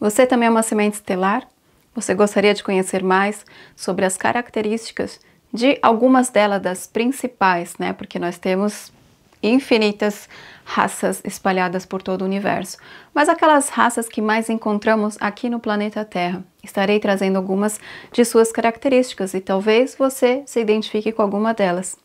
Você também é uma semente estelar? Você gostaria de conhecer mais sobre as características de algumas delas, das principais, né? Porque nós temos infinitas raças espalhadas por todo o universo, mas aquelas raças que mais encontramos aqui no planeta Terra. Estarei trazendo algumas de suas características e talvez você se identifique com alguma delas.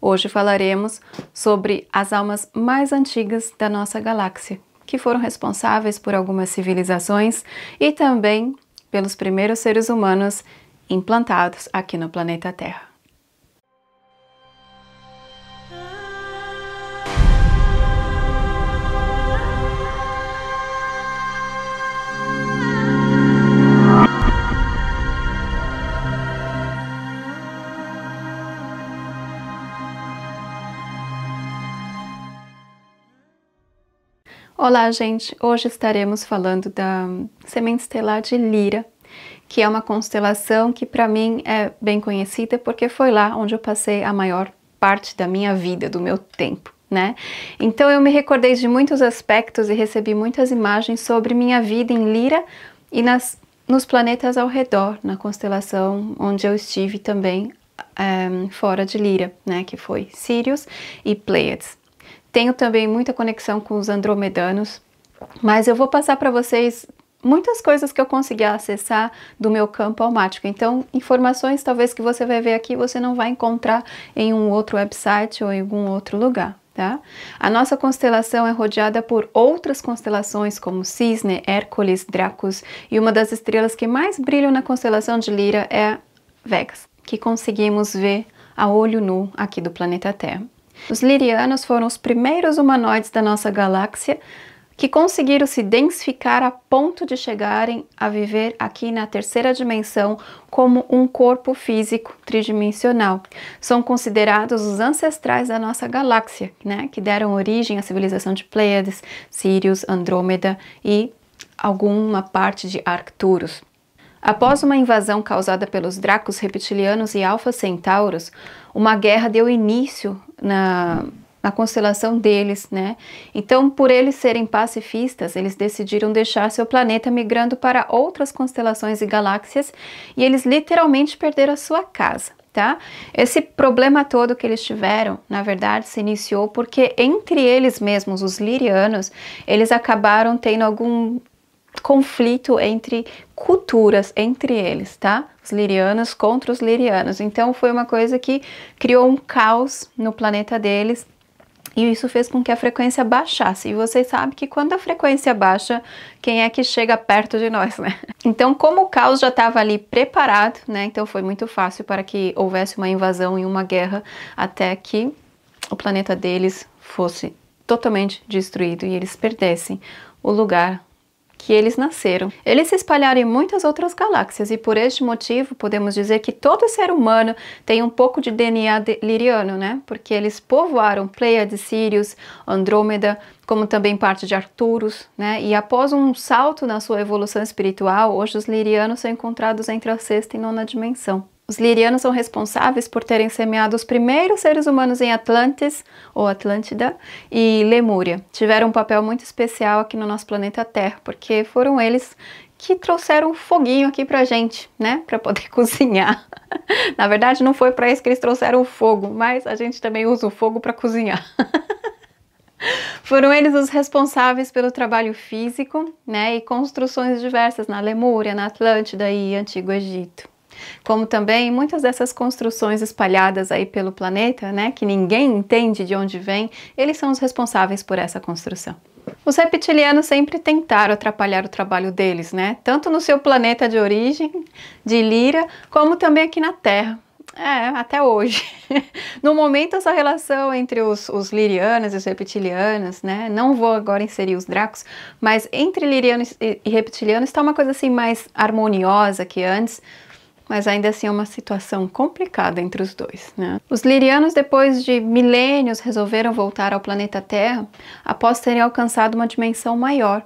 Hoje falaremos sobre as almas mais antigas da nossa galáxia, que foram responsáveis por algumas civilizações e também pelos primeiros seres humanos implantados aqui no planeta Terra. Olá, gente! Hoje estaremos falando da semente estelar de Lira, que é uma constelação que para mim é bem conhecida porque foi lá onde eu passei a maior parte da minha vida, do meu tempo, né? Então eu me recordei de muitos aspectos e recebi muitas imagens sobre minha vida em Lira e nos planetas ao redor, na constelação onde eu estive também fora de Lira, né? Que foi Sírios e Pleiades. Tenho também muita conexão com os andromedanos, mas eu vou passar para vocês muitas coisas que eu consegui acessar do meu campo almático. Então, informações talvez que você vai ver aqui, você não vai encontrar em um outro website ou em algum outro lugar, tá? A nossa constelação é rodeada por outras constelações como Cisne, Hércules, Dracos, e uma das estrelas que mais brilham na constelação de Lira é Vegas, que conseguimos ver a olho nu aqui do planeta Terra. Os lirianos foram os primeiros humanoides da nossa galáxia que conseguiram se densificar a ponto de chegarem a viver aqui na terceira dimensão como um corpo físico tridimensional. São considerados os ancestrais da nossa galáxia, né, que deram origem à civilização de Pleiades, Sírios, Andrômeda e alguma parte de Arcturus. Após uma invasão causada pelos Dracos reptilianos e Alfa Centauros, uma guerra deu início na constelação deles, né? Então, por eles serem pacifistas, eles decidiram deixar seu planeta migrando para outras constelações e galáxias e eles literalmente perderam a sua casa, tá? Esse problema todo que eles tiveram, na verdade, se iniciou porque entre eles mesmos, os lirianos, eles acabaram tendo algum conflito entre culturas entre eles, tá? Os lirianos contra os lirianos. Então foi uma coisa que criou um caos no planeta deles e isso fez com que a frequência baixasse. E vocês sabem que quando a frequência baixa, quem é que chega perto de nós, né? Então, como o caos já estava ali preparado, né? Então foi muito fácil para que houvesse uma invasão e uma guerra até que o planeta deles fosse totalmente destruído e eles perdessem o lugar que eles nasceram. Eles se espalharam em muitas outras galáxias e por este motivo podemos dizer que todo ser humano tem um pouco de DNA liriano, né? Porque eles povoaram Pleiades, Sírios, Andrômeda, como também parte de Arcturus, né? E após um salto na sua evolução espiritual, hoje os lirianos são encontrados entre a sexta e nona dimensão. Os lirianos são responsáveis por terem semeado os primeiros seres humanos em Atlantis, ou Atlântida, e Lemúria. Tiveram um papel muito especial aqui no nosso planeta Terra, porque foram eles que trouxeram um foguinho aqui pra gente, né? Pra poder cozinhar. Na verdade, não foi para isso que eles trouxeram o fogo, mas a gente também usa o fogo para cozinhar. Foram eles os responsáveis pelo trabalho físico, né? E construções diversas na Lemúria, na Atlântida e Antigo Egito. Como também muitas dessas construções espalhadas aí pelo planeta, né, que ninguém entende de onde vem, eles são os responsáveis por essa construção. Os reptilianos sempre tentaram atrapalhar o trabalho deles, né, tanto no seu planeta de origem, de Lira, como também aqui na Terra. Até hoje. No momento, essa relação entre os lirianos e os reptilianos, né? Não vou agora inserir os dracos, mas entre lirianos e reptilianos está uma coisa assim mais harmoniosa que antes, mas ainda assim é uma situação complicada entre os dois, né? Os lirianos, depois de milênios, resolveram voltar ao planeta Terra após terem alcançado uma dimensão maior,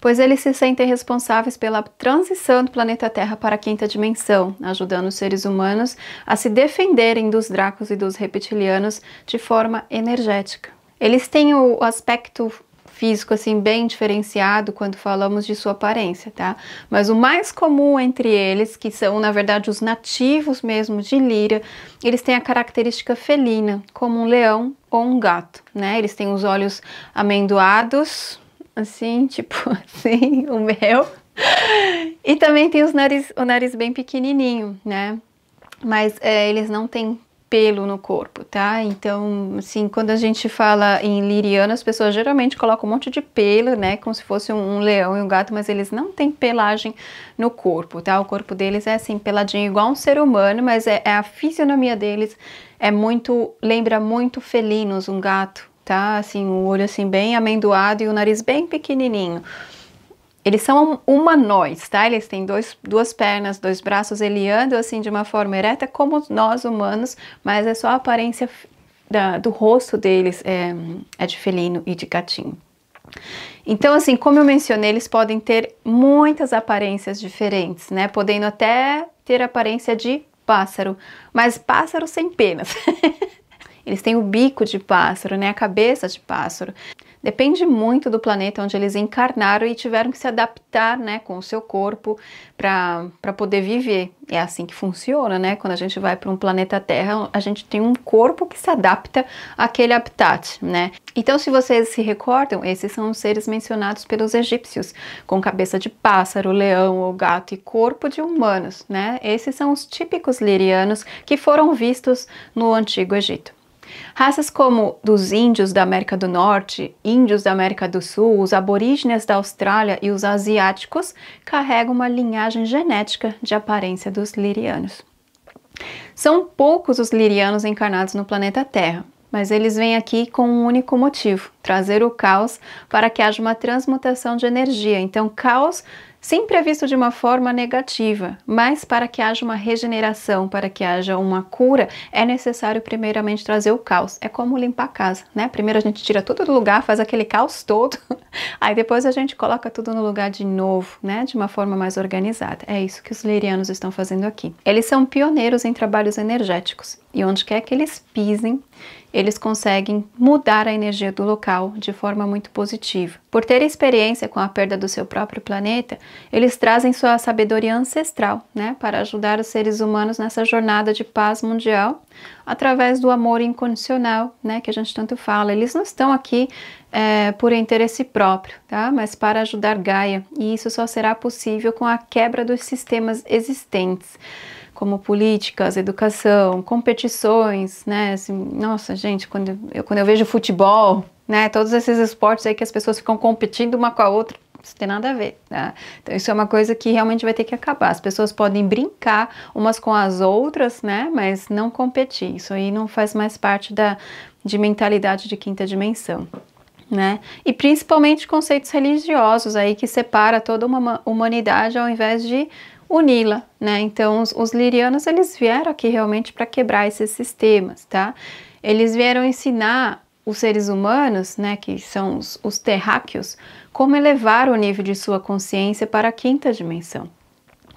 pois eles se sentem responsáveis pela transição do planeta Terra para a quinta dimensão, ajudando os seres humanos a se defenderem dos dracos e dos reptilianos de forma energética. Eles têm o aspecto físico assim bem diferenciado quando falamos de sua aparência, tá? Mas o mais comum entre eles, que são na verdade os nativos mesmo de Líria, eles têm a característica felina, como um leão ou um gato, né? Eles têm os olhos amendoados, assim, tipo assim, o meu. E também tem o nariz bem pequenininho, né? Mas eles não têm pelo no corpo, tá? Então, assim, quando a gente fala em liriano, as pessoas geralmente colocam um monte de pelo, né? Como se fosse um leão e um gato, mas eles não têm pelagem no corpo, tá? O corpo deles é assim, peladinho igual um ser humano, mas a fisionomia deles lembra muito felinos, um gato, tá? Assim, o olho assim bem amendoado e o nariz bem pequenininho. Eles são humanoides, tá? Eles têm duas pernas, dois braços, eles andam assim de uma forma ereta como nós humanos, mas é só a aparência do rosto deles é de felino e de gatinho. Então, assim, como eu mencionei, eles podem ter muitas aparências diferentes, né? Podendo até ter aparência de pássaro, mas pássaro sem penas. Eles têm o bico de pássaro, né? A cabeça de pássaro. Depende muito do planeta onde eles encarnaram e tiveram que se adaptar, né, com o seu corpo para poder viver. É assim que funciona, né? Quando a gente vai para um planeta Terra, a gente tem um corpo que se adapta àquele habitat, né? Então, se vocês se recordam, esses são os seres mencionados pelos egípcios, com cabeça de pássaro, leão ou gato e corpo de humanos, né? Esses são os típicos lirianos que foram vistos no Antigo Egito. Raças como dos índios da América do Norte, índios da América do Sul, os aborígenes da Austrália e os asiáticos carregam uma linhagem genética de aparência dos lirianos. São poucos os lirianos encarnados no planeta Terra, mas eles vêm aqui com um único motivo: trazer o caos para que haja uma transmutação de energia. Então, caos sempre é visto de uma forma negativa, mas para que haja uma regeneração, para que haja uma cura, é necessário primeiramente trazer o caos. É como limpar a casa, né? Primeiro a gente tira tudo do lugar, faz aquele caos todo, aí depois a gente coloca tudo no lugar de novo, né? De uma forma mais organizada. É isso que os lirianos estão fazendo aqui. Eles são pioneiros em trabalhos energéticos e onde quer que eles pisem, eles conseguem mudar a energia do local de forma muito positiva. Por ter experiência com a perda do seu próprio planeta, eles trazem sua sabedoria ancestral, né, para ajudar os seres humanos nessa jornada de paz mundial, através do amor incondicional, né, que a gente tanto fala. Eles não estão aqui por interesse próprio, tá, mas para ajudar Gaia, e isso só será possível com a quebra dos sistemas existentes, como políticas, educação, competições, né? Assim, nossa, gente, quando eu vejo futebol, né? Todos esses esportes aí que as pessoas ficam competindo uma com a outra, isso tem nada a ver, tá? Então isso é uma coisa que realmente vai ter que acabar. As pessoas podem brincar umas com as outras, né? Mas não competir. Isso aí não faz mais parte de mentalidade de quinta dimensão, né? E principalmente conceitos religiosos aí que separa toda uma humanidade ao invés de uni-la, né? Então os lirianos, eles vieram aqui realmente para quebrar esses sistemas, tá? Eles vieram ensinar os seres humanos, né, que são os terráqueos, como elevar o nível de sua consciência para a quinta dimensão,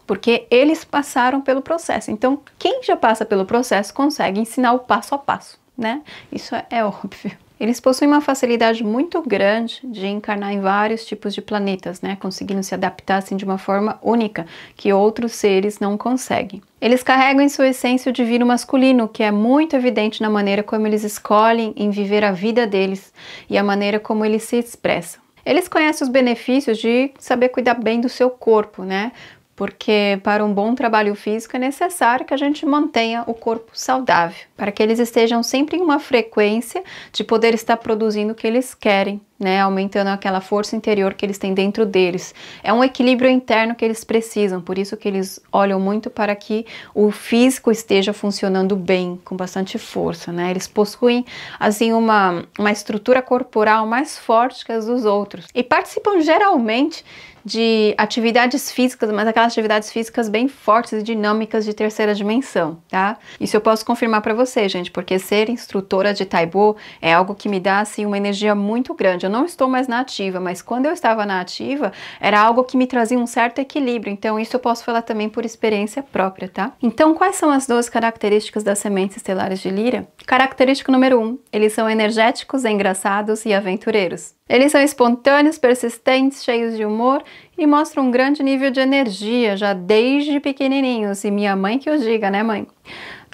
porque eles passaram pelo processo. Então quem já passa pelo processo consegue ensinar o passo a passo, né? Isso é óbvio. Eles possuem uma facilidade muito grande de encarnar em vários tipos de planetas, né? Conseguindo se adaptar assim de uma forma única, que outros seres não conseguem. Eles carregam em sua essência o divino masculino, que é muito evidente na maneira como eles escolhem em viver a vida deles e a maneira como eles se expressam. Eles conhecem os benefícios de saber cuidar bem do seu corpo, né? Porque para um bom trabalho físico é necessário que a gente mantenha o corpo saudável, para que eles estejam sempre em uma frequência de poder estar produzindo o que eles querem, né? Aumentando aquela força interior que eles têm dentro deles. É um equilíbrio interno que eles precisam, por isso que eles olham muito para que o físico esteja funcionando bem, com bastante força, né? Eles possuem, assim, uma estrutura corporal mais forte que as dos outros e participam geralmente de atividades físicas, mas aquelas atividades físicas bem fortes e dinâmicas de terceira dimensão, tá? Isso eu posso confirmar para você, gente, porque ser instrutora de Taibo é algo que me dá, assim, uma energia muito grande. Eu não estou mais na ativa, mas quando eu estava na ativa, era algo que me trazia um certo equilíbrio. Então isso eu posso falar também por experiência própria, tá? Então quais são as 12 características das sementes estelares de Líria? Característica número 1, eles são energéticos, engraçados e aventureiros. Eles são espontâneos, persistentes, cheios de humor e mostram um grande nível de energia já desde pequenininhos. E minha mãe que os diga, né, mãe?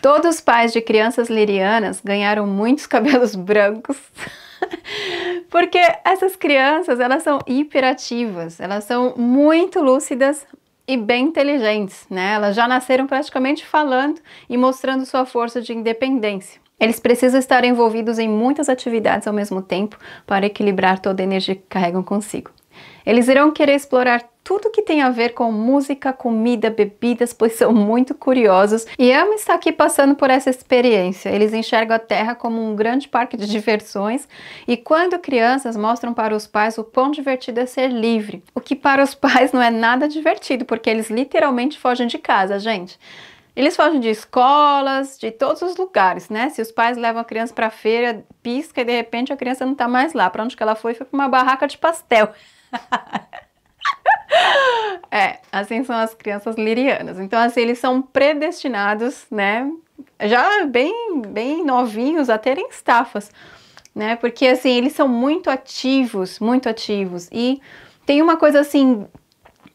Todos os pais de crianças lirianas ganharam muitos cabelos brancos, porque essas crianças, elas são hiperativas, elas são muito lúcidas e bem inteligentes, né? Elas já nasceram praticamente falando e mostrando sua força de independência. Eles precisam estar envolvidos em muitas atividades ao mesmo tempo para equilibrar toda a energia que carregam consigo. Eles irão querer explorar tudo que tem a ver com música, comida, bebidas, pois são muito curiosos e amam estar aqui passando por essa experiência. Eles enxergam a Terra como um grande parque de diversões e quando crianças mostram para os pais o quão divertido é ser livre, o que para os pais não é nada divertido, porque eles literalmente fogem de casa, gente. Eles fogem de escolas, de todos os lugares, né? Se os pais levam a criança para a feira, pisca e de repente a criança não está mais lá. Para onde que ela foi? Foi para uma barraca de pastel. Assim são as crianças lirianas. Então, assim, eles são predestinados, né? Já bem novinhos a terem estafas, né? Porque, assim, eles são muito ativos. E tem uma coisa, assim,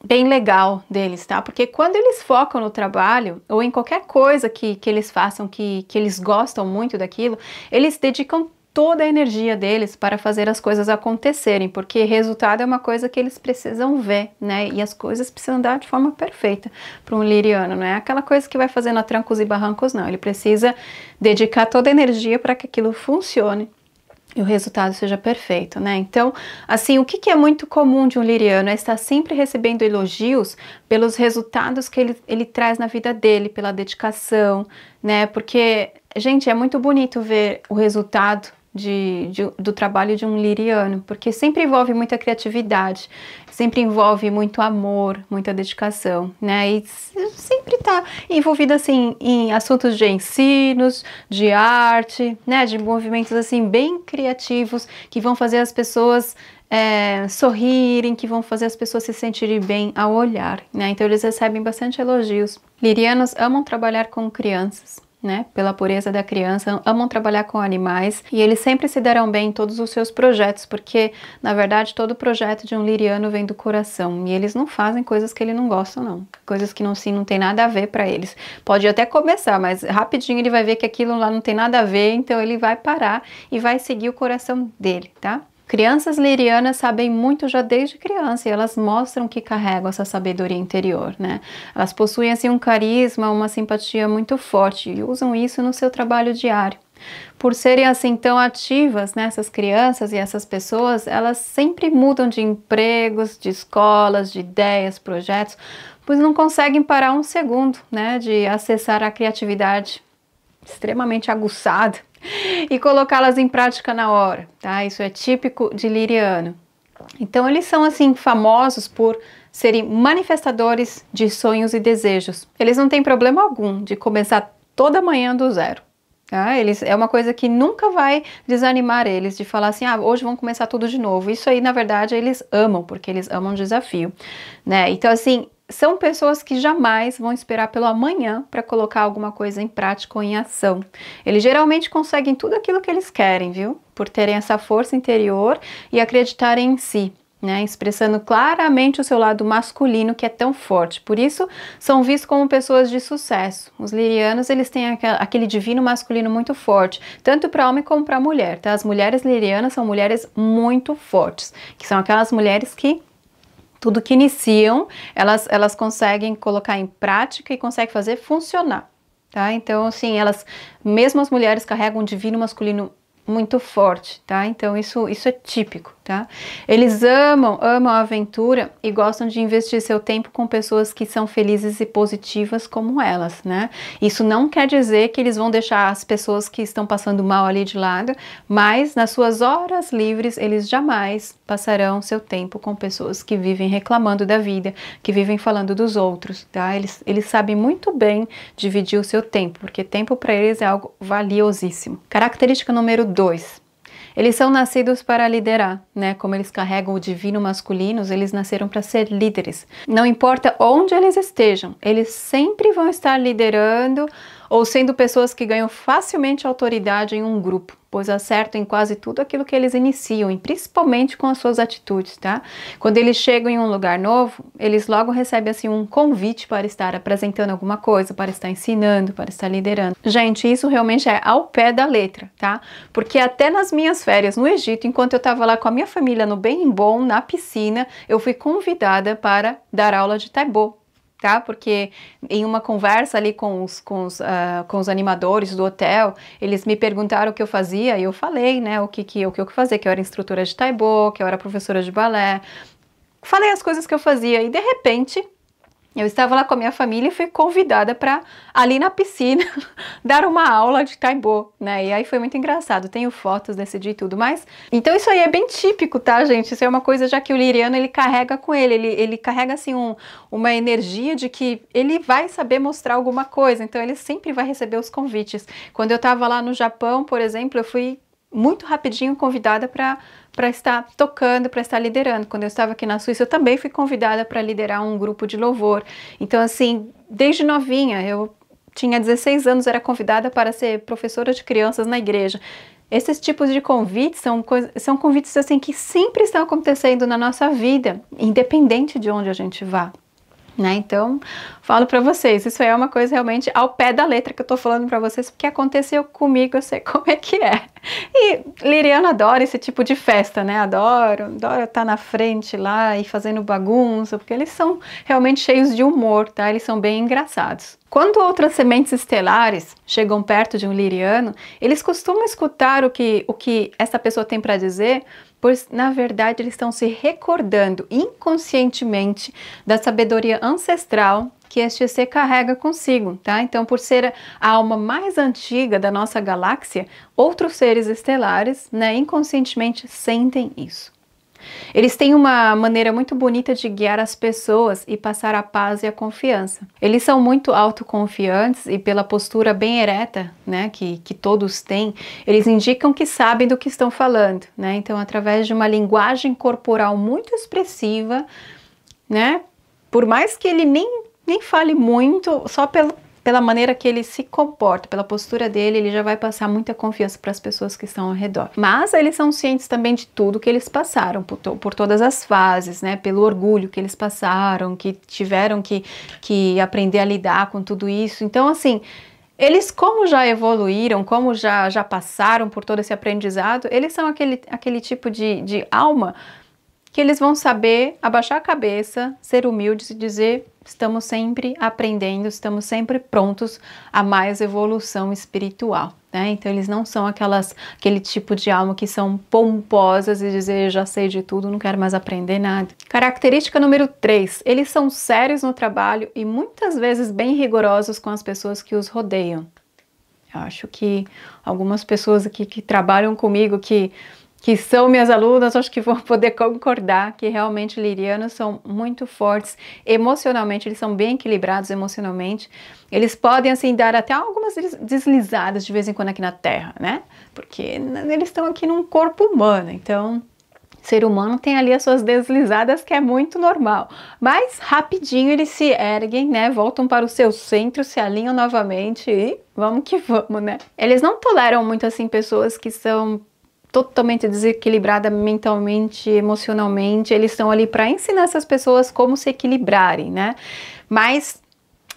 bem legal deles, tá? Porque quando eles focam no trabalho ou em qualquer coisa que eles façam, que eles gostam muito daquilo, eles dedicam toda a energia deles para fazer as coisas acontecerem, porque resultado é uma coisa que eles precisam ver, né? E as coisas precisam dar de forma perfeita para um liriano, não é aquela coisa que vai fazendo a trancos e barrancos, não. Ele precisa dedicar toda a energia para que aquilo funcione e o resultado seja perfeito, né? Então, assim, o que é muito comum de um liriano é estar sempre recebendo elogios pelos resultados que ele traz na vida dele, pela dedicação, né? Porque, gente, é muito bonito ver o resultado do trabalho de um liriano, porque sempre envolve muita criatividade, sempre envolve muito amor, muita dedicação, né? E sempre tá envolvido, assim, em assuntos de ensinos, de arte, né? De movimentos, assim, bem criativos, que vão fazer as pessoas sorrirem, que vão fazer as pessoas se sentirem bem ao olhar, né? Então eles recebem bastante elogios. Lirianos amam trabalhar com crianças, né, pela pureza da criança, amam trabalhar com animais e eles sempre se darão bem em todos os seus projetos, porque na verdade todo projeto de um liriano vem do coração e eles não fazem coisas que eles não gostam, não, coisas que não tem nada a ver para eles. Pode até começar, mas rapidinho ele vai ver que aquilo lá não tem nada a ver, então ele vai parar e vai seguir o coração dele, tá? Crianças lirianas sabem muito já desde criança e elas mostram que carregam essa sabedoria interior, né? Elas possuem assim um carisma, uma simpatia muito forte e usam isso no seu trabalho diário. Por serem assim tão ativas, né, essas crianças e essas pessoas, elas sempre mudam de empregos, de escolas, de ideias, projetos, pois não conseguem parar um segundo, né, de acessar a criatividade extremamente aguçada e colocá-las em prática na hora, tá? Isso é típico de liriano. Então eles são assim famosos por serem manifestadores de sonhos e desejos. Eles não têm problema algum de começar toda manhã do zero. Tá? É uma coisa que nunca vai desanimar eles de falar assim, hoje vamos começar tudo de novo. Isso aí, na verdade, eles amam, porque eles amam o desafio, né? Então, assim, são pessoas que jamais vão esperar pelo amanhã para colocar alguma coisa em prática ou em ação. Eles geralmente conseguem tudo aquilo que eles querem, viu? Por terem essa força interior e acreditarem em si, né? Expressando claramente o seu lado masculino que é tão forte. Por isso, são vistos como pessoas de sucesso. Os lirianos, eles têm aquele divino masculino muito forte, tanto para homem como para mulher, tá? As mulheres lirianas são mulheres muito fortes, que são aquelas mulheres que tudo que iniciam, elas conseguem colocar em prática e conseguem fazer funcionar, tá? Então, assim, mesmo as mulheres carregam um divino masculino muito forte, tá? Então isso é típico, tá? Eles amam a aventura e gostam de investir seu tempo com pessoas que são felizes e positivas como elas, né? Isso não quer dizer que eles vão deixar as pessoas que estão passando mal ali de lado, mas nas suas horas livres eles jamais passarão seu tempo com pessoas que vivem reclamando da vida, que vivem falando dos outros, tá? Eles sabem muito bem dividir o seu tempo, porque tempo para eles é algo valiosíssimo. Característica número 2. Eles são nascidos para liderar, né? Como eles carregam o divino masculino, eles nasceram para ser líderes. Não importa onde eles estejam, eles sempre vão estar liderando ou sendo pessoas que ganham facilmente autoridade em um grupo, pois acertam em quase tudo aquilo que eles iniciam, e principalmente com as suas atitudes, tá? Quando eles chegam em um lugar novo, eles logo recebem assim um convite para estar apresentando alguma coisa, para estar ensinando, para estar liderando. Gente, isso realmente é ao pé da letra, tá? Porque até nas minhas férias no Egito, enquanto eu estava lá com a minha família no Bem Bom, na piscina, eu fui convidada para dar aula de Taebo. Tá? Porque em uma conversa ali com os animadores do hotel, eles me perguntaram o que eu fazia e eu falei, né, o que eu fazia, que eu era instrutora de Taebo, que eu era professora de balé. Falei as coisas que eu fazia e de repente eu estava lá com a minha família e fui convidada para, ali na piscina, dar uma aula de Taebo, né? E aí foi muito engraçado, tenho fotos desse dia e tudo mais. Então isso aí é bem típico, tá, gente? Isso é uma coisa já que o liriano, ele carrega com ele carrega, assim, uma energia de que ele vai saber mostrar alguma coisa, então ele sempre vai receber os convites. Quando eu estava lá no Japão, por exemplo, eu fui muito rapidinho convidada para estar tocando, para estar liderando. Quando eu estava aqui na Suíça, eu também fui convidada para liderar um grupo de louvor. Então, assim, desde novinha, eu tinha 16 anos, era convidada para ser professora de crianças na igreja. Esses tipos de convites são convites assim que sempre estão acontecendo na nossa vida, independente de onde a gente vá. Né? Então, falo para vocês, isso é uma coisa realmente ao pé da letra que eu tô falando para vocês, porque aconteceu comigo, eu sei como é que é. E liriano adora esse tipo de festa, né? Adora estar na frente lá e fazendo bagunça, porque eles são realmente cheios de humor, tá? Eles são bem engraçados. Quando outras sementes estelares chegam perto de um liriano, eles costumam escutar o que essa pessoa tem para dizer, pois na verdade eles estão se recordando inconscientemente da sabedoria ancestral que este ser carrega consigo, tá? Então, por ser a alma mais antiga da nossa galáxia, outros seres estelares, né, inconscientemente sentem isso. Eles têm uma maneira muito bonita de guiar as pessoas e passar a paz e a confiança. Eles são muito autoconfiantes e pela postura bem ereta, né, que todos têm, eles indicam que sabem do que estão falando, né? Então, através de uma linguagem corporal muito expressiva, né, por mais que ele nem fale muito, só pela maneira que ele se comporta, pela postura dele, ele já vai passar muita confiança para as pessoas que estão ao redor. Mas eles são cientes também de tudo que eles passaram, por todas as fases, né? Pelo orgulho que eles passaram, que tiveram que aprender a lidar com tudo isso. Então, assim, eles como já evoluíram, como já passaram por todo esse aprendizado, eles são aquele tipo de alma que eles vão saber abaixar a cabeça, ser humildes e dizer: estamos sempre aprendendo, estamos sempre prontos a mais evolução espiritual, né? Então eles não são aquele tipo de alma que são pomposas e dizer: já sei de tudo, não quero mais aprender nada. Característica número 3, eles são sérios no trabalho e muitas vezes bem rigorosos com as pessoas que os rodeiam. Eu acho que algumas pessoas aqui que trabalham comigo, que são minhas alunas, acho que vão poder concordar que realmente lirianos são muito fortes emocionalmente, eles são bem equilibrados emocionalmente. Eles podem, assim, dar até algumas deslizadas de vez em quando aqui na Terra, né? Porque eles estão aqui num corpo humano, então ser humano tem ali as suas deslizadas, que é muito normal. Mas rapidinho eles se erguem, né? Voltam para o seu centro, se alinham novamente e vamos que vamos, né? Eles não toleram muito, assim, pessoas que são totalmente desequilibrada mentalmente, emocionalmente. Eles estão ali para ensinar essas pessoas como se equilibrarem, né? Mas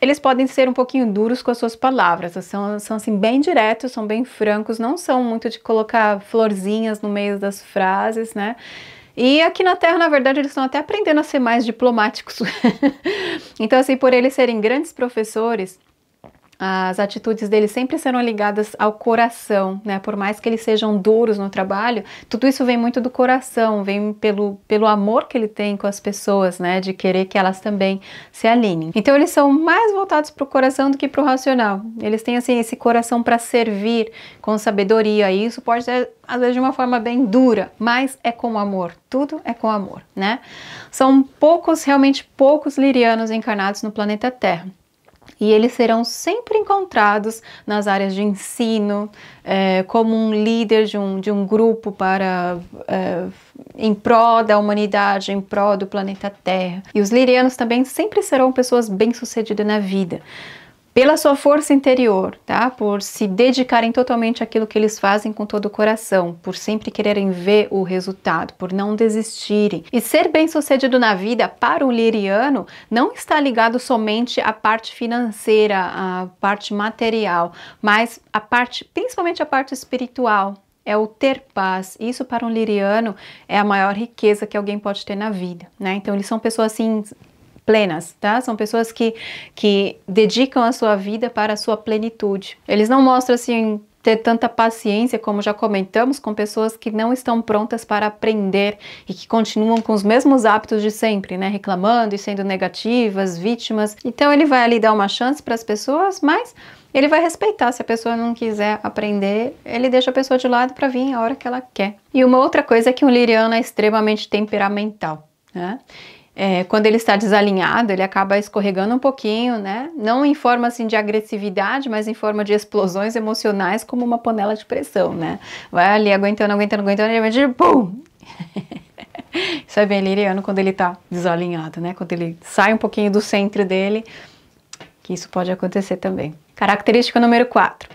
eles podem ser um pouquinho duros com as suas palavras, são assim bem diretos, são bem francos, não são muito de colocar florzinhas no meio das frases, né? E aqui na Terra, na verdade, eles estão até aprendendo a ser mais diplomáticos. Então, assim, por eles serem grandes professores, as atitudes deles sempre serão ligadas ao coração, né? Por mais que eles sejam duros no trabalho, tudo isso vem muito do coração, vem pelo amor que ele tem com as pessoas, né? De querer que elas também se alinhem. Então eles são mais voltados para o coração do que para o racional. Eles têm, assim, esse coração para servir com sabedoria, e isso pode ser, às vezes, de uma forma bem dura, mas é com amor. Tudo é com amor, né? São poucos, realmente poucos lirianos encarnados no planeta Terra. E eles serão sempre encontrados nas áreas de ensino, como um líder de um grupo em prol da humanidade, em prol do planeta Terra. E os lirianos também sempre serão pessoas bem-sucedidas na vida, pela sua força interior, tá? Por se dedicarem totalmente àquilo que eles fazem com todo o coração, por sempre quererem ver o resultado, por não desistirem. E ser bem-sucedido na vida para o liriano não está ligado somente à parte financeira, à parte material, mas a parte, principalmente a parte espiritual. É o ter paz. Isso para um liriano é a maior riqueza que alguém pode ter na vida, né? Então eles são pessoas assim plenas, tá? São pessoas que dedicam a sua vida para a sua plenitude. Eles não mostram, assim, ter tanta paciência, como já comentamos, com pessoas que não estão prontas para aprender e que continuam com os mesmos hábitos de sempre, né? Reclamando e sendo negativas, vítimas. Então ele vai ali dar uma chance para as pessoas, mas ele vai respeitar. Se a pessoa não quiser aprender, ele deixa a pessoa de lado para vir a hora que ela quer. E uma outra coisa é que um liriano é extremamente temperamental, né? Quando ele está desalinhado, ele acaba escorregando um pouquinho, né? Não em forma assim de agressividade, mas em forma de explosões emocionais, como uma panela de pressão, né? Vai ali aguentando, aguentando, aguentando, e de pum! Isso é bem liriano quando ele está desalinhado, né? Quando ele sai um pouquinho do centro dele, que isso pode acontecer também. Característica número 4.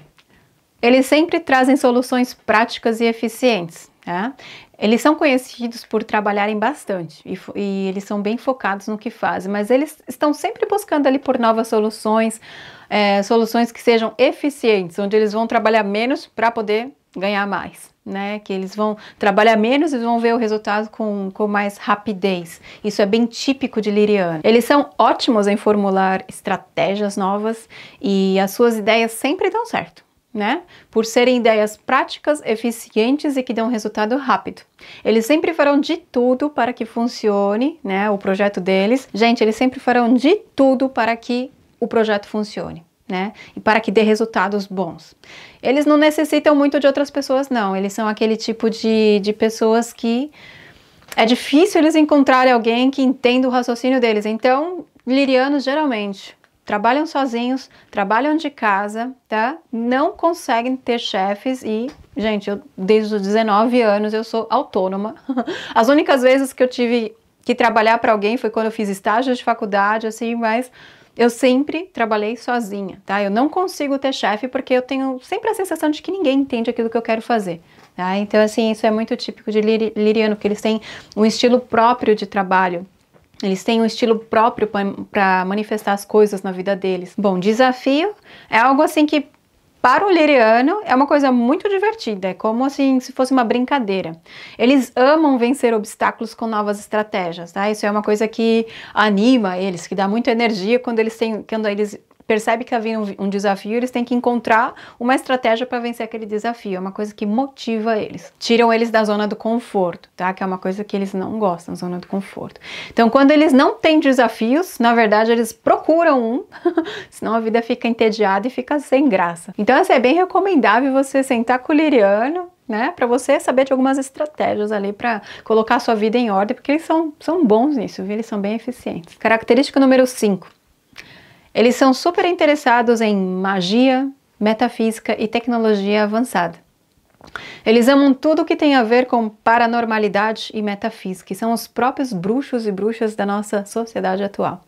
Eles sempre trazem soluções práticas e eficientes, tá? Eles são conhecidos por trabalharem bastante e eles são bem focados no que fazem, mas eles estão sempre buscando ali por novas soluções, soluções que sejam eficientes, onde eles vão trabalhar menos para poder ganhar mais, né? Que eles vão trabalhar menos e vão ver o resultado com mais rapidez. Isso é bem típico de liriano. Eles são ótimos em formular estratégias novas e as suas ideias sempre dão certo, né? Por serem ideias práticas, eficientes e que dão resultado rápido. Eles sempre farão de tudo para que funcione, né, o projeto deles. Gente, eles sempre farão de tudo para que o projeto funcione, né? E para que dê resultados bons. Eles não necessitam muito de outras pessoas, não. Eles são aquele tipo de pessoas que é difícil eles encontrarem alguém que entenda o raciocínio deles. Então, lirianos geralmente trabalham sozinhos, trabalham de casa, tá? Não conseguem ter chefes e, gente, desde os 19 anos eu sou autônoma. As únicas vezes que eu tive que trabalhar para alguém foi quando eu fiz estágio de faculdade, assim, mas eu sempre trabalhei sozinha, tá? Eu não consigo ter chefe porque eu tenho sempre a sensação de que ninguém entende aquilo que eu quero fazer, tá? Então, assim, isso é muito típico de liriano, que eles têm um estilo próprio de trabalho. Eles têm um estilo próprio para manifestar as coisas na vida deles. Bom, desafio é algo assim que, para o liriano, é uma coisa muito divertida. É como assim, se fosse uma brincadeira. Eles amam vencer obstáculos com novas estratégias, tá? Isso é uma coisa que anima eles, que dá muita energia quando eles percebe que havia um desafio, eles têm que encontrar uma estratégia para vencer aquele desafio. É uma coisa que motiva eles. Tiram eles da zona do conforto, tá? Que é uma coisa que eles não gostam, zona do conforto. Então, quando eles não têm desafios, na verdade, eles procuram um, senão a vida fica entediada e fica sem graça. Então, assim, é bem recomendável você sentar com o liriano, né, para você saber de algumas estratégias ali para colocar a sua vida em ordem, porque eles são bons nisso, viu? Eles são bem eficientes. Característica número 5. Eles são super interessados em magia, metafísica e tecnologia avançada. Eles amam tudo que tem a ver com paranormalidade e metafísica, e são os próprios bruxos e bruxas da nossa sociedade atual.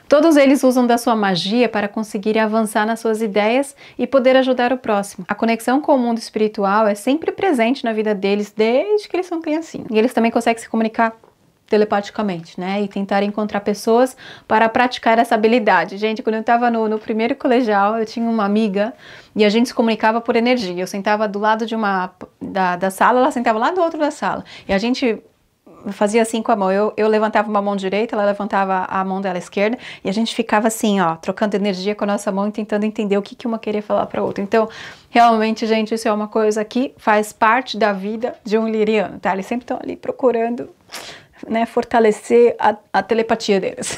Todos eles usam da sua magia para conseguir avançar nas suas ideias e poder ajudar o próximo. A conexão com o mundo espiritual é sempre presente na vida deles desde que eles são criancinhos. E eles também conseguem se comunicar telepaticamente, né? E tentar encontrar pessoas para praticar essa habilidade. Gente, quando eu estava no primeiro colegial, eu tinha uma amiga e a gente se comunicava por energia. Eu sentava do lado da sala, ela sentava lá do outro da sala. E a gente fazia assim com a mão. Eu levantava uma mão direita, ela levantava a mão dela esquerda e a gente ficava assim, ó, trocando energia com a nossa mão e tentando entender o que uma queria falar para a outra. Então, realmente, gente, isso é uma coisa que faz parte da vida de um liriano, tá? Eles sempre estão ali procurando né, fortalecer a telepatia deles.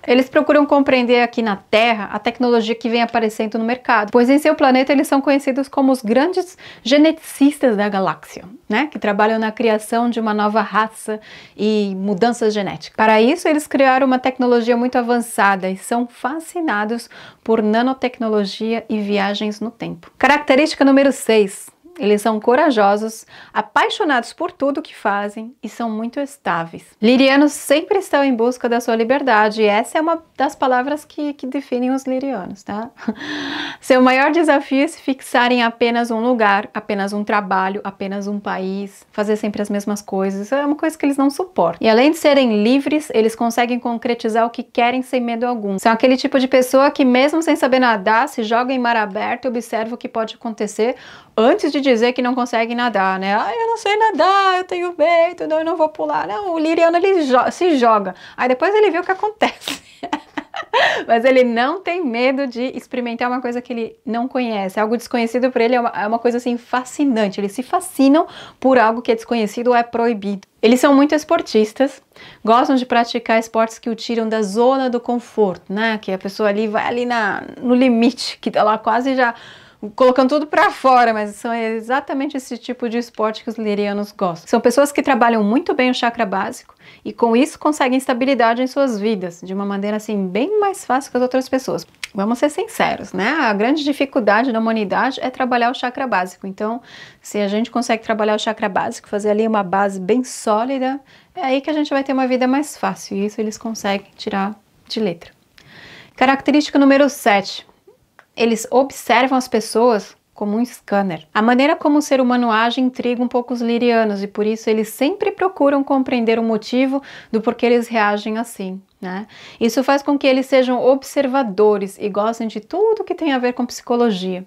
Eles procuram compreender aqui na Terra a tecnologia que vem aparecendo no mercado, pois em seu planeta eles são conhecidos como os grandes geneticistas da galáxia, né, que trabalham na criação de uma nova raça e mudanças genéticas. Para isso, eles criaram uma tecnologia muito avançada e são fascinados por nanotecnologia e viagens no tempo. Característica número 6. Eles são corajosos, apaixonados por tudo que fazem e são muito estáveis. Lirianos sempre estão em busca da sua liberdade e essa é uma das palavras que definem os lirianos, tá? Seu maior desafio é se fixar em apenas um lugar, apenas um trabalho, apenas um país, fazer sempre as mesmas coisas. É uma coisa que eles não suportam. E além de serem livres, eles conseguem concretizar o que querem sem medo algum. São aquele tipo de pessoa que mesmo sem saber nadar, se joga em mar aberto e observa o que pode acontecer antes de dizer que não consegue nadar, né? Ah, eu não sei nadar, eu tenho medo, eu não vou pular. Não, o liriano ele se joga. Aí depois ele vê o que acontece. Mas ele não tem medo de experimentar uma coisa que ele não conhece. Algo desconhecido para ele é uma coisa assim fascinante. Eles se fascinam por algo que é desconhecido ou é proibido. Eles são muito esportistas, gostam de praticar esportes que o tiram da zona do conforto, né? Que a pessoa ali vai ali no limite, que tá lá quase já colocando tudo para fora, mas são exatamente esse tipo de esporte que os lirianos gostam. São pessoas que trabalham muito bem o chakra básico e com isso conseguem estabilidade em suas vidas, de uma maneira assim bem mais fácil que as outras pessoas. Vamos ser sinceros, né? A grande dificuldade da humanidade é trabalhar o chakra básico. Então, se a gente consegue trabalhar o chakra básico, fazer ali uma base bem sólida, é aí que a gente vai ter uma vida mais fácil. E isso eles conseguem tirar de letra. Característica número 7. Eles observam as pessoas como um scanner. A maneira como o ser humano age intriga um pouco os lirianos e por isso eles sempre procuram compreender o motivo do porquê eles reagem assim, né? Isso faz com que eles sejam observadores e gostem de tudo que tem a ver com psicologia.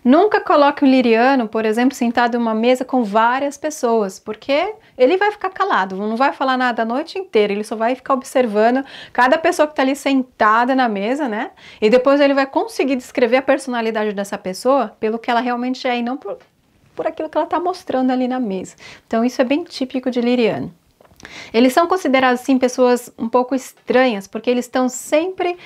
Nunca coloque um liriano, por exemplo, sentado em uma mesa com várias pessoas, porque ele vai ficar calado, não vai falar nada a noite inteira, ele só vai ficar observando cada pessoa que está ali sentada na mesa, né? E depois ele vai conseguir descrever a personalidade dessa pessoa pelo que ela realmente é e não por aquilo que ela está mostrando ali na mesa. Então isso é bem típico de liriano. Eles são considerados, assim, pessoas um pouco estranhas, porque eles estão sempre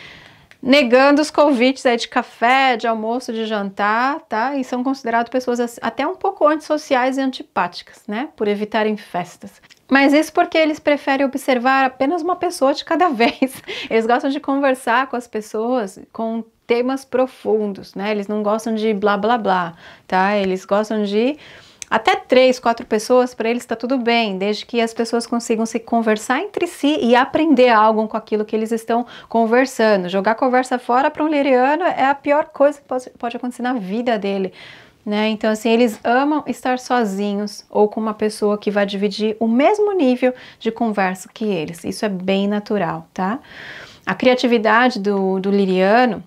negando os convites aí de café, de almoço, de jantar, tá? E são considerados pessoas até um pouco antissociais e antipáticas, né? Por evitarem festas. Mas isso porque eles preferem observar apenas uma pessoa de cada vez. Eles gostam de conversar com as pessoas com temas profundos, né? Eles não gostam de blá blá blá, tá? Eles gostam de até 3, 4 pessoas, para eles está tudo bem, desde que as pessoas consigam se conversar entre si e aprender algo com aquilo que eles estão conversando. Jogar conversa fora para um liriano é a pior coisa que pode acontecer na vida dele, né? Então, assim, eles amam estar sozinhos ou com uma pessoa que vai dividir o mesmo nível de conversa que eles. Isso é bem natural, tá? A criatividade do liriano,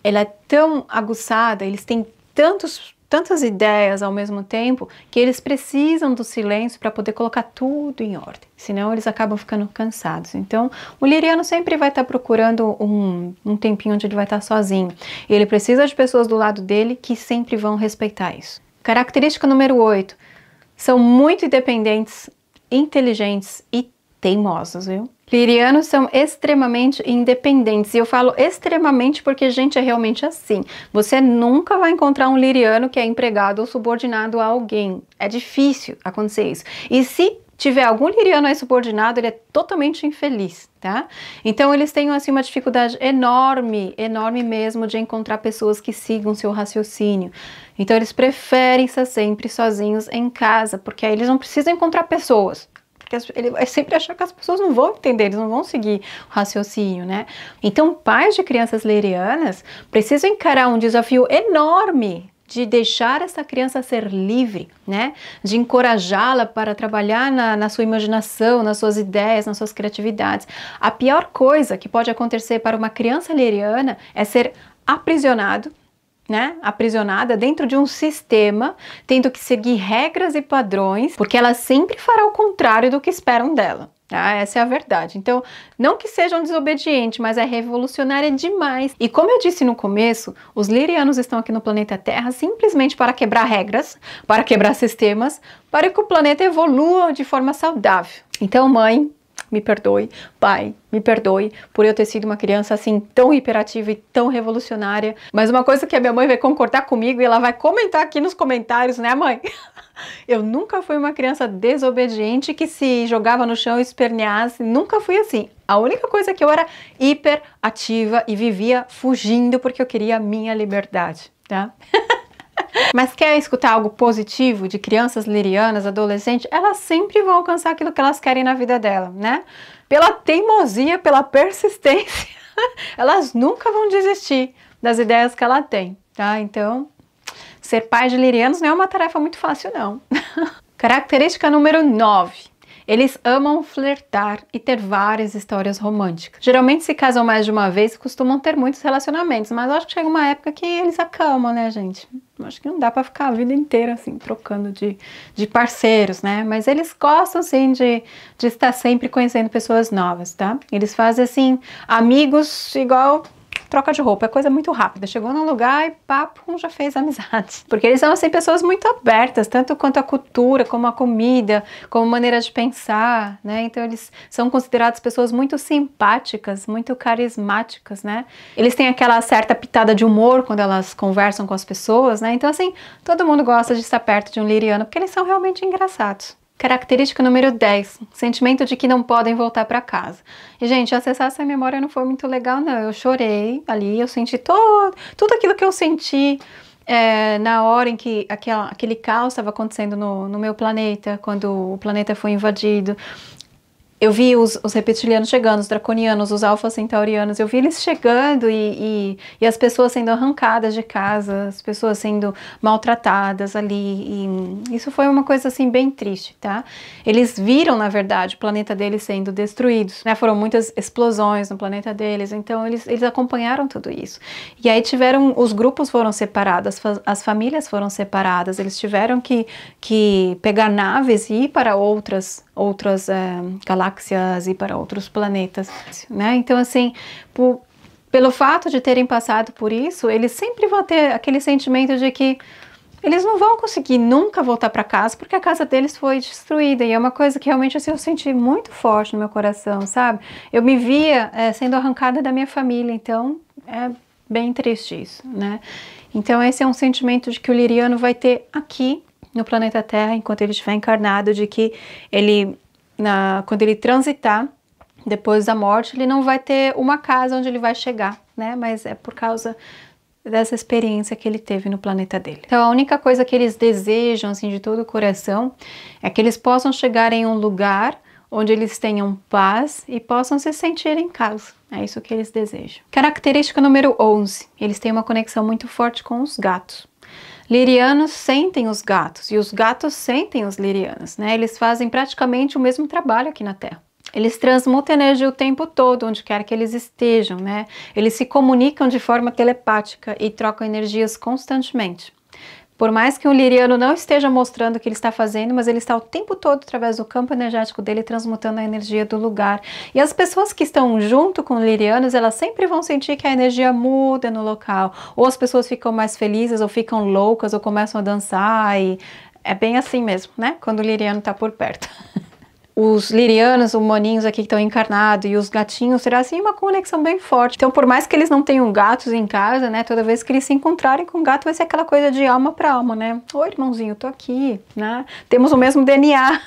ela é tão aguçada, eles têm tantas ideias ao mesmo tempo que eles precisam do silêncio para poder colocar tudo em ordem, senão eles acabam ficando cansados. Então, o liriano sempre vai estar procurando um tempinho onde ele vai estar sozinho. E ele precisa de pessoas do lado dele que sempre vão respeitar isso. Característica número 8. São muito independentes, inteligentes e teimosos, viu? Lirianos são extremamente independentes, e eu falo extremamente porque, gente, é realmente assim. Você nunca vai encontrar um liriano que é empregado ou subordinado a alguém. É difícil acontecer isso. E se tiver algum liriano aí subordinado, ele é totalmente infeliz, tá? Então eles têm, assim, uma dificuldade enorme, enorme mesmo de encontrar pessoas que sigam seu raciocínio. Então eles preferem estar sempre sozinhos em casa, porque aí eles não precisam encontrar pessoas. Porque ele vai sempre achar que as pessoas não vão entender, eles não vão seguir o raciocínio, né? Então, pais de crianças lirianas precisam encarar um desafio enorme de deixar essa criança ser livre, né? De encorajá-la para trabalhar na sua imaginação, nas suas ideias, nas suas criatividades. A pior coisa que pode acontecer para uma criança liriana é ser aprisionado, né, aprisionada dentro de um sistema, tendo que seguir regras e padrões, porque ela sempre fará o contrário do que esperam dela. Ah, essa é a verdade. Então, não que sejam desobedientes, mas é revolucionária demais. E como eu disse no começo, os lirianos estão aqui no planeta Terra simplesmente para quebrar regras, para quebrar sistemas, para que o planeta evolua de forma saudável. Então, mãe, me perdoe, pai, me perdoe por eu ter sido uma criança assim tão hiperativa e tão revolucionária. Mas uma coisa que a minha mãe vai concordar comigo e ela vai comentar aqui nos comentários, né, mãe? Eu nunca fui uma criança desobediente que se jogava no chão e esperneasse, nunca fui assim. A única coisa é que eu era hiperativa e vivia fugindo porque eu queria a minha liberdade, tá? Mas quer escutar algo positivo de crianças lirianas, adolescentes? Elas sempre vão alcançar aquilo que elas querem na vida dela, né? Pela teimosia, pela persistência, elas nunca vão desistir das ideias que ela tem, tá? Então, ser pai de lirianos não é uma tarefa muito fácil, não. Característica número 9. Eles amam flertar e ter várias histórias românticas. Geralmente se casam mais de uma vez e costumam ter muitos relacionamentos, mas eu acho que chega uma época que eles acalmam, né, gente? Eu acho que não dá pra ficar a vida inteira, assim, trocando de parceiros, né? Mas eles gostam, assim, de estar sempre conhecendo pessoas novas, tá? Eles fazem, assim, amigos igual troca de roupa, é coisa muito rápida. Chegou num lugar e papo, já fez amizade. Porque eles são, assim, pessoas muito abertas, tanto quanto a cultura, como a comida, como maneira de pensar, né? Então eles são considerados pessoas muito simpáticas, muito carismáticas, né? Eles têm aquela certa pitada de humor quando elas conversam com as pessoas, né? Então, assim, todo mundo gosta de estar perto de um liriano, porque eles são realmente engraçados. Característica número 10, sentimento de que não podem voltar para casa. E, gente, acessar essa memória não foi muito legal, não. Eu chorei ali, eu senti tudo aquilo que eu senti na hora em que aquele caos estava acontecendo no meu planeta, quando o planeta foi invadido. Eu vi os reptilianos chegando, os draconianos, os alfa centaurianos, eu vi eles chegando e as pessoas sendo arrancadas de casa, as pessoas sendo maltratadas ali, e isso foi uma coisa assim bem triste, tá? Eles viram, na verdade, o planeta deles sendo destruído, né? Foram muitas explosões no planeta deles, então eles acompanharam tudo isso. E aí os grupos foram separados, as famílias foram separadas, eles tiveram que pegar naves e ir para outras galáxias e para outros planetas, né? Então, assim, pelo fato de terem passado por isso, eles sempre vão ter aquele sentimento de que eles não vão conseguir nunca voltar para casa porque a casa deles foi destruída, e é uma coisa que realmente assim, eu senti muito forte no meu coração, sabe? Eu me via sendo arrancada da minha família, então é bem triste isso, né? Então esse é um sentimento de que o liriano vai ter aqui no planeta Terra, enquanto ele estiver encarnado, de que quando ele transitar, depois da morte, ele não vai ter uma casa onde ele vai chegar, né? Mas é por causa dessa experiência que ele teve no planeta dele. Então a única coisa que eles desejam, assim, de todo o coração, é que eles possam chegar em um lugar onde eles tenham paz e possam se sentir em casa. É isso que eles desejam. Característica número 11. Eles têm uma conexão muito forte com os gatos. Lirianos sentem os gatos e os gatos sentem os lirianos, né? Eles fazem praticamente o mesmo trabalho aqui na Terra. Eles transmutam energia o tempo todo, onde quer que eles estejam, né? Eles se comunicam de forma telepática e trocam energias constantemente. Por mais que um liriano não esteja mostrando o que ele está fazendo, mas ele está o tempo todo, através do campo energético dele, transmutando a energia do lugar. E as pessoas que estão junto com lirianos, elas sempre vão sentir que a energia muda no local. Ou as pessoas ficam mais felizes, ou ficam loucas, ou começam a dançar. E é bem assim mesmo, né? Quando o liriano está por perto. Os lirianos, os maninhos aqui que estão encarnados, e os gatinhos, será assim uma conexão bem forte. Então, por mais que eles não tenham gatos em casa, né, toda vez que eles se encontrarem com o gato, vai ser aquela coisa de alma para alma, né? Oi, irmãozinho, tô aqui, né? Temos o mesmo DNA.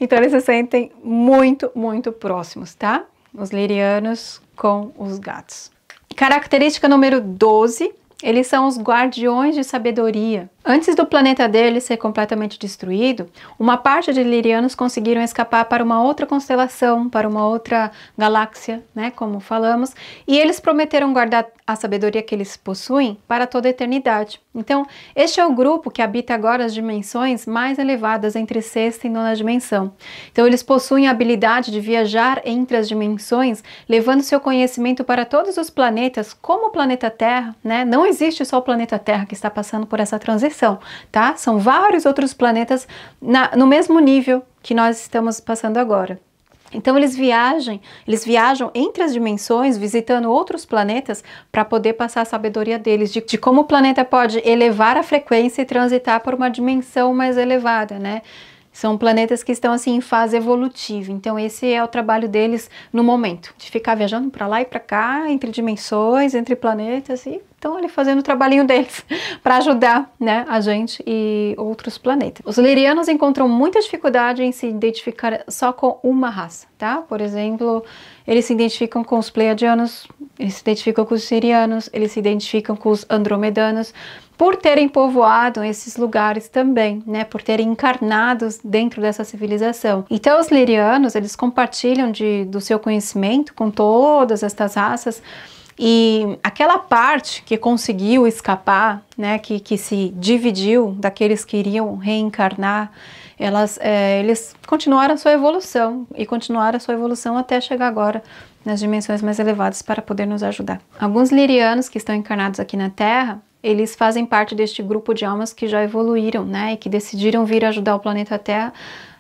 Então, eles se sentem muito, muito próximos, tá? Os lirianos com os gatos. Característica número 12. Eles são os guardiões de sabedoria. Antes do planeta deles ser completamente destruído, uma parte de lirianos conseguiram escapar para uma outra constelação, para uma outra galáxia, né, como falamos, e eles prometeram guardar a sabedoria que eles possuem para toda a eternidade. Então, este é o grupo que habita agora as dimensões mais elevadas entre sexta e nona dimensão. Então, eles possuem a habilidade de viajar entre as dimensões, levando seu conhecimento para todos os planetas, como o planeta Terra, né? Não existe só o planeta Terra que está passando por essa transição. dimensão, tá? São vários outros planetas no mesmo nível que nós estamos passando agora. Então eles viajam entre as dimensões, visitando outros planetas para poder passar a sabedoria deles, de como o planeta pode elevar a frequência e transitar por uma dimensão mais elevada, né? São planetas que estão assim em fase evolutiva, então esse é o trabalho deles no momento, de ficar viajando para lá e para cá, entre dimensões, entre planetas, e estão ali fazendo o trabalhinho deles para ajudar, né, a gente e outros planetas. Os lirianos encontram muita dificuldade em se identificar só com uma raça, tá? Por exemplo, eles se identificam com os pleiadianos, eles se identificam com os sirianos, eles se identificam com os andromedanos, por terem povoado esses lugares também, né, por terem encarnados dentro dessa civilização. Então os lirianos, eles compartilham do seu conhecimento com todas estas raças, e aquela parte que conseguiu escapar, né, que se dividiu daqueles que iriam reencarnar, eles continuaram a sua evolução e continuaram a sua evolução até chegar agora nas dimensões mais elevadas para poder nos ajudar. Alguns lirianos que estão encarnados aqui na Terra, eles fazem parte deste grupo de almas que já evoluíram, né, e que decidiram vir ajudar o planeta Terra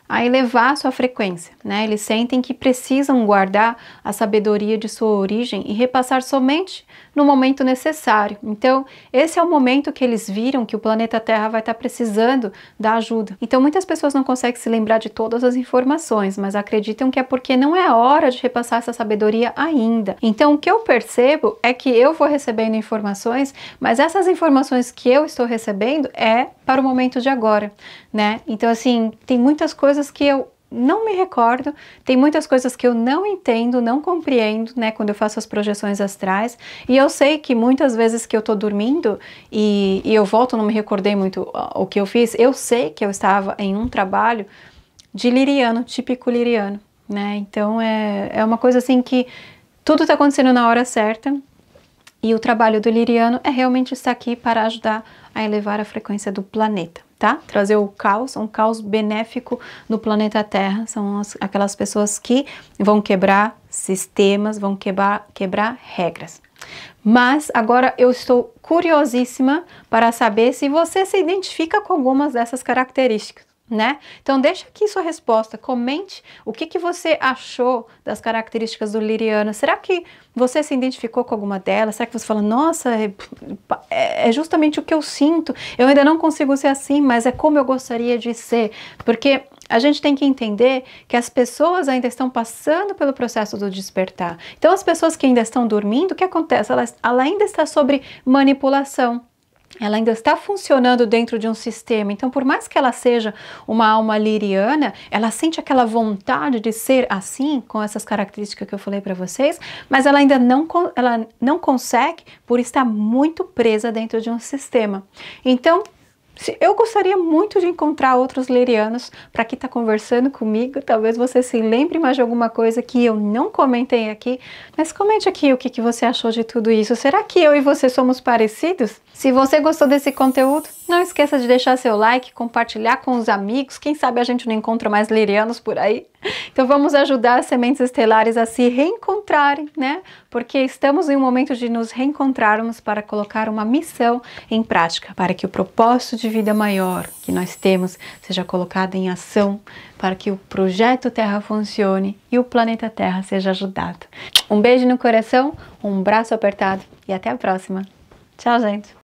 a elevar a sua frequência, né? Eles sentem que precisam guardar a sabedoria de sua origem e repassar somente no momento necessário. Então, esse é o momento que eles viram que o planeta Terra vai estar precisando da ajuda. Então, muitas pessoas não conseguem se lembrar de todas as informações, mas acreditam que é porque não é a hora de repassar essa sabedoria ainda. Então, o que eu percebo é que eu vou recebendo informações, mas essas informações que eu estou recebendo é para o momento de agora, né? Então, assim, tem muitas coisas que eu não me recordo, tem muitas coisas que eu não entendo, não compreendo, né, quando eu faço as projeções astrais, e eu sei que muitas vezes que eu tô dormindo e eu volto, não me recordei muito o que eu fiz, eu sei que eu estava em um trabalho de liriano, típico liriano, né, então é uma coisa assim que tudo tá acontecendo na hora certa, e o trabalho do liriano é realmente estar aqui para ajudar a elevar a frequência do planeta, tá? Trazer o caos, um caos benéfico no planeta Terra. São aquelas pessoas que vão quebrar sistemas, vão quebrar regras. Mas agora eu estou curiosíssima para saber se você se identifica com algumas dessas características, né? Então deixa aqui sua resposta, comente o que você achou das características do liriano. Será que você se identificou com alguma delas? Será que você fala, nossa, é justamente o que eu sinto, eu ainda não consigo ser assim, mas é como eu gostaria de ser? Porque a gente tem que entender que as pessoas ainda estão passando pelo processo do despertar. Então as pessoas que ainda estão dormindo, o que acontece? Ela ainda está sobre manipulação. Ela ainda está funcionando dentro de um sistema, então por mais que ela seja uma alma liriana, ela sente aquela vontade de ser assim, com essas características que eu falei para vocês, mas ela ainda não consegue por estar muito presa dentro de um sistema. Então, eu gostaria muito de encontrar outros lirianos para que estar conversando comigo. Talvez você se lembre mais de alguma coisa que eu não comentei aqui, mas comente aqui o que você achou de tudo isso. Será que eu e você somos parecidos? Se você gostou desse conteúdo, não esqueça de deixar seu like, compartilhar com os amigos. Quem sabe a gente não encontra mais lirianos por aí. Então vamos ajudar as sementes estelares a se reencontrarem, né? Porque estamos em um momento de nos reencontrarmos para colocar uma missão em prática, para que o propósito de vida maior que nós temos seja colocado em ação, para que o projeto Terra funcione e o planeta Terra seja ajudado. Um beijo no coração, um braço apertado e até a próxima. Tchau, gente!